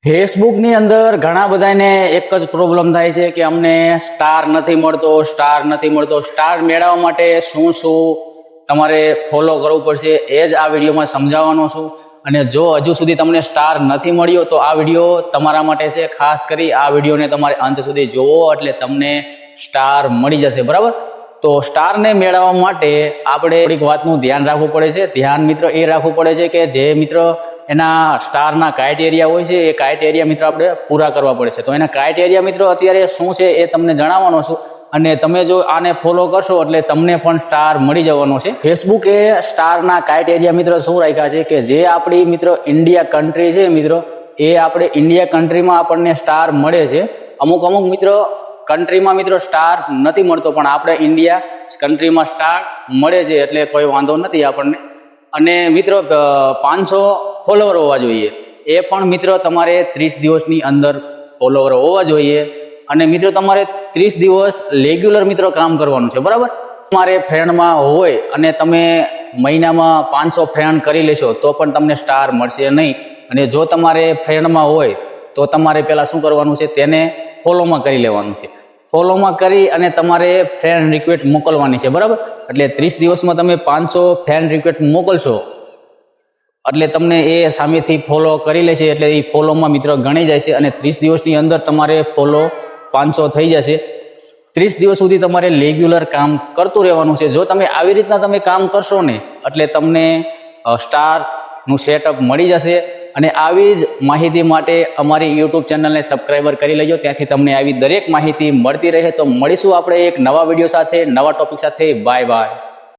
ફેસબુકની અંદર ઘણા બધાને એક જ પ્રોબ્લેમ થાય છે કે અમને સ્ટાર નથી મળતો. સ્ટાર મેળવવા માટે શું તમારે ફોલો કરવું પડશે એ જ આ વિડીયોમાં સમજાવવાનો છું. અને જો હજુ સુધી તમને સ્ટાર નથી મળ્યો તો આ વિડીયો તમારા માટે છે. ખાસ કરી આ વિડીયોને તમારે અંત સુધી જોવો એટલે તમને સ્ટાર મળી જશે, બરાબર? તો સ્ટારને મેળવવા માટે આપણે એક વાતનું ધ્યાન રાખવું પડે છે. ધ્યાન મિત્ર એ રાખવું પડે છે કે જે મિત્ર એના સ્ટારના ક્રાઇટેરિયા હોય છે એ ક્રાઇટેરિયા મિત્રો આપણે પૂરા કરવા પડશે. તો એના ક્રાઇટેરિયા મિત્રો અત્યારે શું છે એ તમને જણાવવાનો છું. અને તમે જો આને ફોલો કરશો એટલે તમને પણ સ્ટાર મળી જવાનો છે. ફેસબુકે સ્ટારના ક્રાઇટેરિયા મિત્રો શું રાખ્યા છે કે જે આપણી મિત્રો ઇન્ડિયા કન્ટ્રી છે મિત્રો, એ આપણે ઇન્ડિયા કન્ટ્રીમાં આપણને સ્ટાર મળે છે. અમુક મિત્રો કન્ટ્રીમાં મિત્રો સ્ટાર નથી મળતો, પણ આપણે ઇન્ડિયા કન્ટ્રીમાં સ્ટાર મળે છે એટલે કોઈ વાંધો નથી આપણને. અને મિત્રો 500 ફોલોવર હોવા જોઈએ. એ પણ મિત્રો તમારે 30 દિવસની અંદર ફોલોવર હોવા જોઈએ. અને મિત્રો તમારે 30 દિવસ રેગ્યુલર મિત્રો કામ કરવાનું છે, બરાબર? તમારે ફ્રેન્ડમાં હોય અને તમે મહિનામાં 500 ફ્રેન્ડ કરી લેશો તો પણ તમને સ્ટાર મળશે નહીં. અને જો તમારે ફ્રેન્ડમાં હોય તો તમારે પહેલાં શું કરવાનું છે, તેને ફોલોમાં કરી લેવાનું છે. ફોલોમાં કરી અને તમારે ફ્રેન્ડ રિક્વેસ્ટ મોકલવાની છે, બરાબર? એટલે 30 દિવસમાં તમે 500 ફ્રેન્ડ રિક્વેસ્ટ મોકલશો એટલે તમને એ સામેથી ફોલો કરી લેશે. એટલે એ ફોલોમાં મિત્રો ગણી જાય છે અને 30 દિવસની અંદર તમારે ફોલો 500 થઈ જશે. 30 દિવસ સુધી તમારે રેગ્યુલર કામ કરતું રહેવાનું છે. જો તમે આવી રીતના તમે કામ કરશો ને એટલે તમને સ્ટારનું સેટઅપ મળી જશે. અને આવી જ માહિતી માટે અમારી યુટ્યુબ ચેનલને સબસ્ક્રાઈબર કરી લેજો. ત્યાંથી તમને આવી દરેક માહિતી મળતી રહે. તો મળીશું આપણે એક નવા વિડીયો સાથે, નવા ટોપિક સાથે. Bye bye.